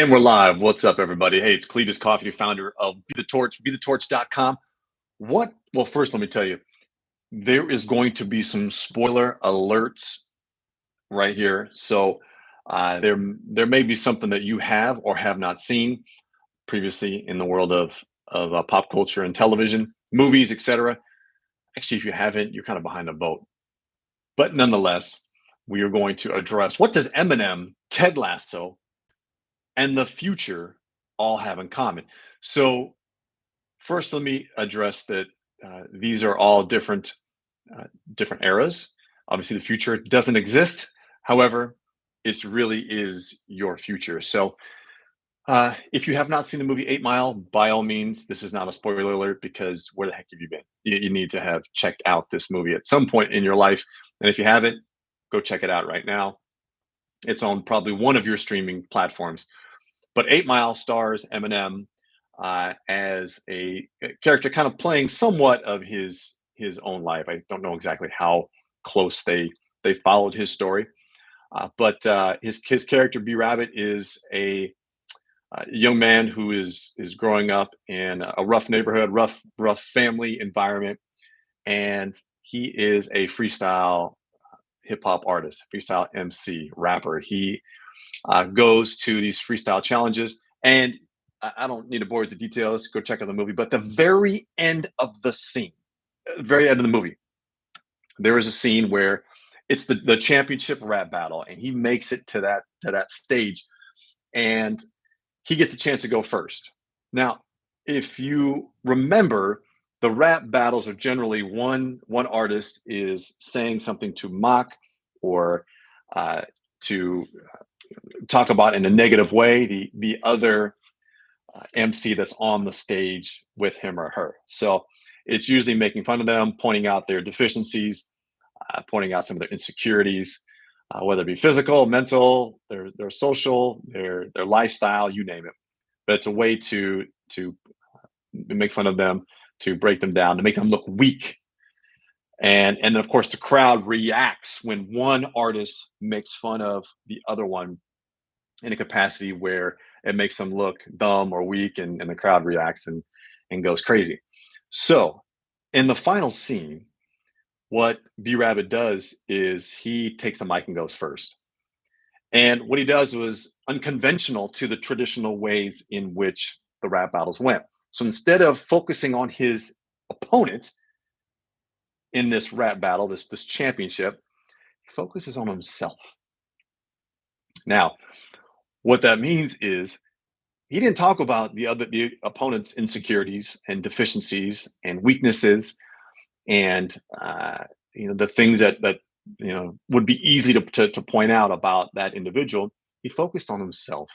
And we're live. What's up, everybody? Hey, it's Cletus, Coffey, founder of Be the Torch, BeTheTorch.com. Well, first, let me tell you, there is going to be some spoiler alerts right here. So there may be something that you have or have not seen previously in the world of pop culture and television, movies, etc. Actually, if you haven't, you're kind of behind the boat. But nonetheless, we are going to address what does Eminem, Ted Lasso, and the future all have in common. So first, let me address that these are all different eras. Obviously, the future doesn't exist. However, it really is your future. So if you have not seen the movie 8 Mile, by all means, this is not a spoiler alert because where the heck have you been? You need to have checked out this movie at some point in your life. And if you haven't, go check it out right now. It's on probably one of your streaming platforms. But 8 Mile stars Eminem as a character, kind of playing somewhat of his own life. I don't know exactly how close they followed his story, but his character B Rabbit is a young man who is growing up in a rough neighborhood, rough family environment, and he is a freestyle hip hop artist, freestyle MC, rapper. He goes to these freestyle challenges. And I don't need to bore you with the details. Go check out the movie. But the very end of the scene, very end of the movie, there is a scene where it's the championship rap battle, and he makes it to that stage, and he gets a chance to go first. Now, if you remember, the rap battles are generally one artist is saying something to mock or to talk about in a negative way the other MC that's on the stage with him or her. So it's usually making fun of them, pointing out their deficiencies, pointing out some of their insecurities, whether it be physical, mental, their social, their lifestyle, you name it. But it's a way to make fun of them, to break them down, to make them look weak. And of course the crowd reacts when one artist makes fun of the other one in a capacity where it makes them look dumb or weak, and the crowd reacts and goes crazy. So in the final scene, what B Rabbit does is he takes the mic and goes first. And what he does was unconventional to the traditional ways in which the rap battles went. So instead of focusing on his opponent in this rap battle, this championship, he focuses on himself. Now, what that means is he didn't talk about the opponent's insecurities and deficiencies and weaknesses and the things that would be easy to point out about that individual. He focused on himself,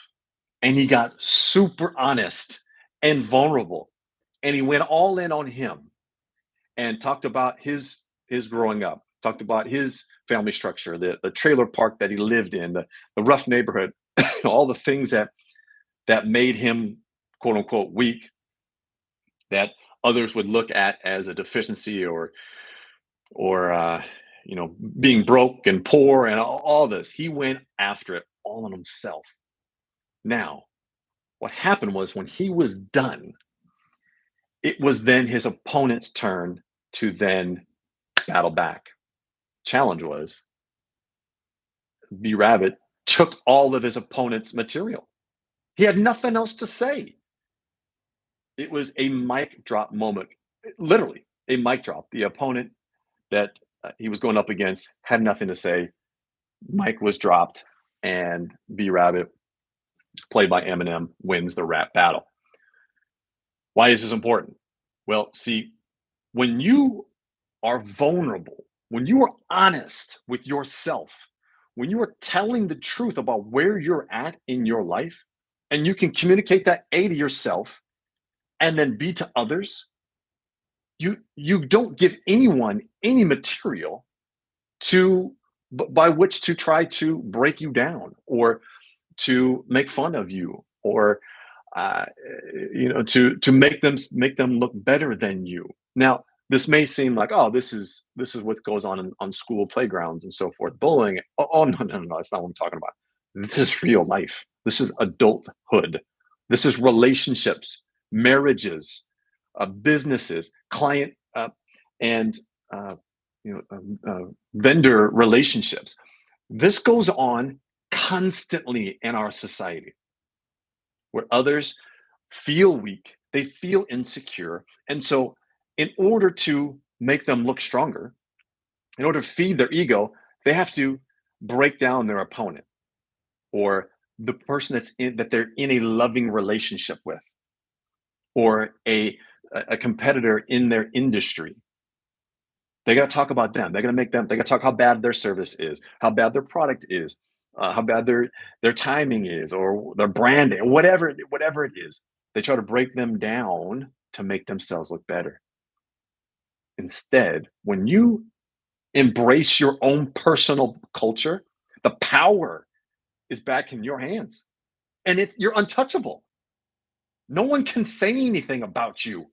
and he got super honest and vulnerable, and he went all in on him and talked about his growing up, talked about his family structure, the trailer park that he lived in, the rough neighborhood, all the things that made him quote unquote weak, that others would look at as a deficiency or being broke and poor and all this. He went after it all on himself. Now, what happened was when he was done, it was then his opponent's turn to then battle back. Challenge was B Rabbit took all of his opponent's material. He had nothing else to say. It was a mic drop moment, literally a mic drop. The opponent that he was going up against had nothing to say. Mic was dropped, and B Rabbit, played by Eminem, wins the rap battle. Why is this important? Well, see, when you are vulnerable, when you are honest with yourself, when you are telling the truth about where you're at in your life, and you can communicate that A to yourself and then B to others, you don't give anyone any material by which to try to break you down or to make fun of you or to make them look better than you. Now, this may seem like, oh, this is what goes on school playgrounds and so forth, bullying. Oh, no, that's not what I'm talking about. This is real life. This is adulthood. This is relationships, marriages, businesses, client and uh, vendor relationships. This goes on constantly in our society where others feel weak, they feel insecure. And so, in order to make them look stronger, in order to feed their ego, they have to break down their opponent or the person that they're in a loving relationship with or a competitor in their industry. They got to talk about them. They're going to make them. They got to talk how bad their service is, how bad their product is, how bad their timing is, or their branding, whatever it is. They try to break them down to make themselves look better. Instead, when you embrace your own personal culture, the power is back in your hands, and you're untouchable. No one can say anything about you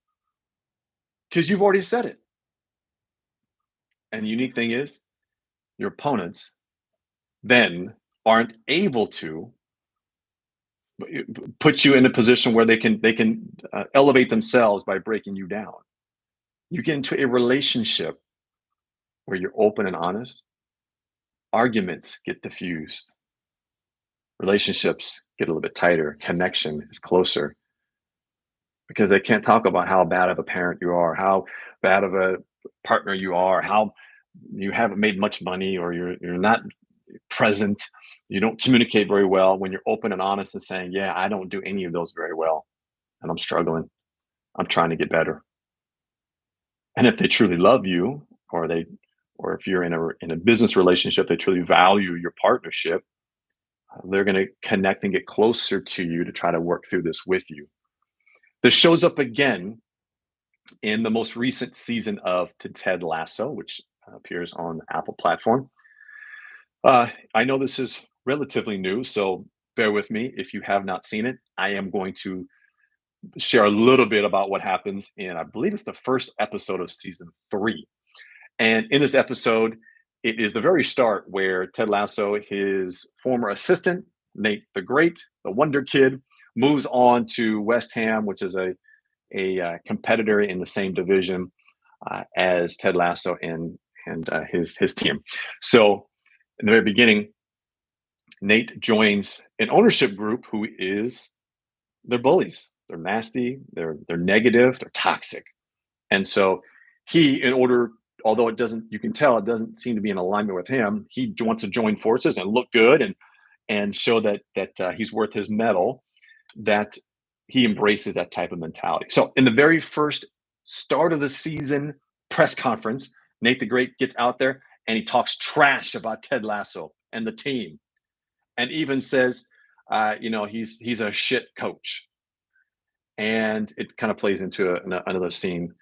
because you've already said it. And the unique thing is, your opponents then aren't able to put you in a position where they can elevate themselves by breaking you down. You get into a relationship where you're open and honest, arguments get diffused, relationships get a little bit tighter, connection is closer because they can't talk about how bad of a parent you are, how bad of a partner you are, how you haven't made much money or you're not present, you don't communicate very well. When you're open and honest and saying, yeah, I don't do any of those very well and I'm struggling, I'm trying to get better. And if they truly love you, or if you're in a business relationship, they truly value your partnership, they're going to connect and get closer to you to try to work through this with you. This shows up again in the most recent season of Ted Lasso, which appears on the Apple platform. I know this is relatively new, so bear with me if you have not seen it. I am going to share a little bit about what happens in, I believe it's the first episode of season 3. And in this episode, it is the very start where Ted Lasso, his former assistant, Nate the Great, the Wonder Kid, moves on to West Ham, which is a competitor in the same division as Ted Lasso and his team. So in the very beginning, Nate joins an ownership group who is they're bullies. They're nasty. They're negative. They're toxic. And so he, in order, although it doesn't, you can tell it doesn't seem to be in alignment with him. He wants to join forces and look good and show that he's worth his medal. That he embraces that type of mentality. So in the very first start of the season press conference, Nate the Great gets out there and he talks trash about Ted Lasso and the team, and even says, he's a shit coach. And it kind of plays into another scene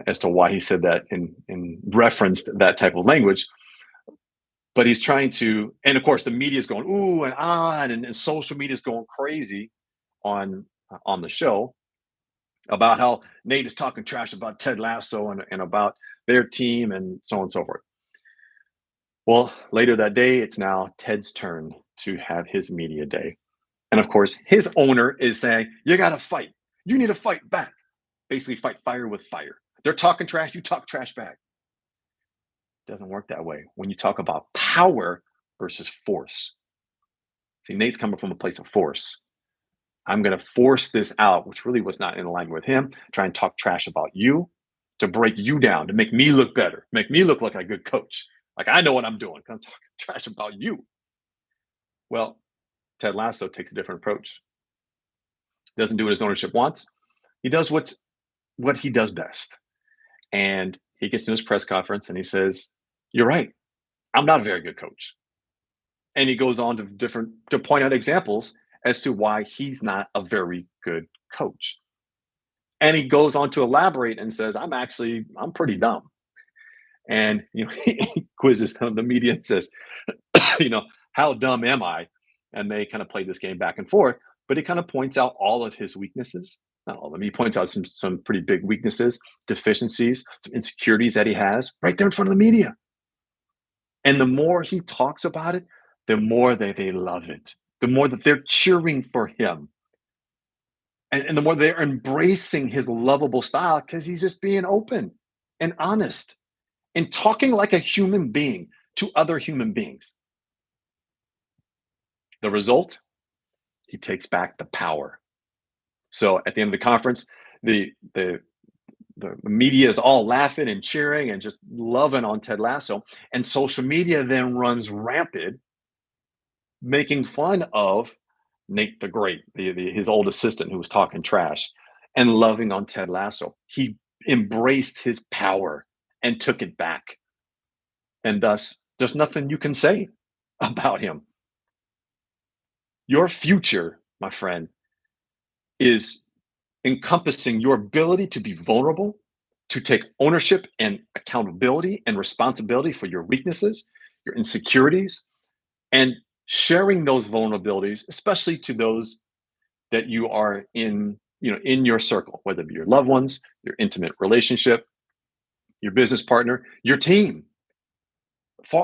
as to why he said that in referenced that type of language. But he's trying to, and of course, the media is going ooh and on, and social media is going crazy on the show about how Nate is talking trash about Ted Lasso and about their team and so on and so forth. Well, later that day, it's now Ted's turn to have his media day. And of course, his owner is saying, you got to fight. You need to fight back. Basically, fight fire with fire. They're talking trash, you talk trash back. It doesn't work that way when you talk about power versus force. See, Nate's coming from a place of force. I'm going to force this out, which really was not in alignment with him, try and talk trash about you to break you down, to make me look better, make me look like a good coach. Like I know what I'm doing. I'm talking trash about you. Well, Ted Lasso takes a different approach. He doesn't do what his ownership wants. He does what he does best. And he gets to his press conference and he says, you're right. I'm not a very good coach. And he goes on to point out examples as to why he's not a very good coach. And he goes on to elaborate and says, I'm pretty dumb. And he quizzes the media and says, how dumb am I? And they kind of play this game back and forth, but he kind of points out all of his weaknesses. Not all of them. He points out some pretty big weaknesses, deficiencies, some insecurities that he has right there in front of the media. And the more he talks about it, the more they love it. the more that they're cheering for him, and the more they're embracing his lovable style because he's just being open and honest and talking like a human being to other human beings. The result, he takes back the power. So at the end of the conference, the the the media is all laughing and cheering and just loving on Ted Lasso, and social media then runs rampant, making fun of Nate the Great, his old assistant who was talking trash, and loving on Ted Lasso. He embraced his power and took it back, and thus there's nothing you can say about him. Your future, my friend, is encompassing your ability to be vulnerable, to take ownership and accountability and responsibility for your weaknesses, your insecurities, and sharing those vulnerabilities, especially to those that you are in your circle, whether it be your loved ones, your intimate relationship, your business partner, your team.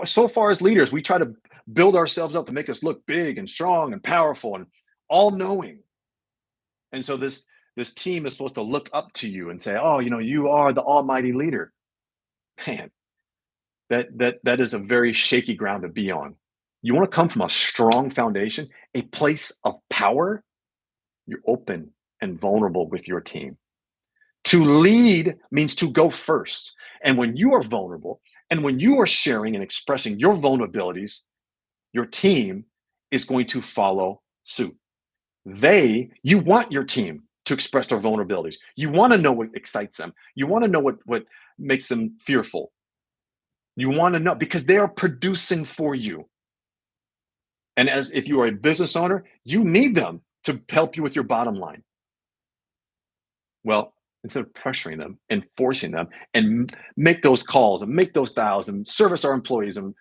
So far as leaders, we try to build ourselves up to make us look big and strong and powerful and all knowing. And so this team is supposed to look up to you and say, "Oh, you are the almighty leader." Man, that is a very shaky ground to be on. You want to come from a strong foundation, a place of power. You're open and vulnerable with your team. To lead means to go first. And when you are vulnerable and when you are sharing and expressing your vulnerabilities, your team is going to follow suit. You want your team to express their vulnerabilities. You want to know what excites them. You want to know what makes them fearful. You want to know because they are producing for you. And as if you are a business owner, you need them to help you with your bottom line. Well, instead of pressuring them and forcing them and make those calls and make those dials and service our employees and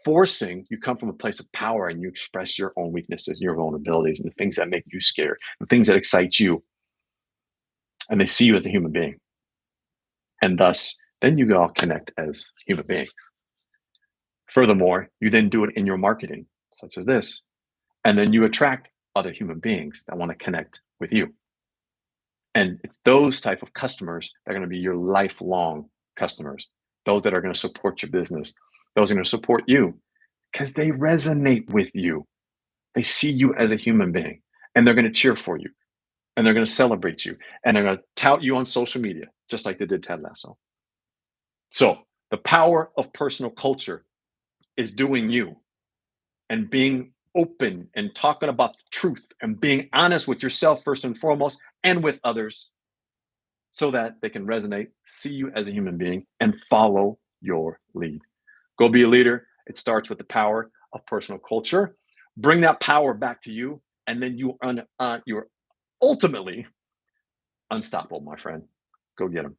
forcing, you come from a place of power and you express your own weaknesses, your vulnerabilities, and the things that make you scared, the things that excite you. And they see you as a human being. And thus, then you all connect as human beings. Furthermore, you then do it in your marketing, such as this. And then you attract other human beings that want to connect with you. And it's those type of customers that are going to be your lifelong customers, those that are going to support your business, those are going to support you because they resonate with you. They see you as a human being and they're going to cheer for you and they're going to celebrate you and they're going to tout you on social media, just like they did Ted Lasso. So the power of personal culture is doing you and being open and talking about the truth and being honest with yourself first and foremost and with others so that they can resonate, see you as a human being, and follow your lead. Go be a leader. It starts with the power of personal culture. Bring that power back to you, and then you're ultimately unstoppable, my friend. Go get them.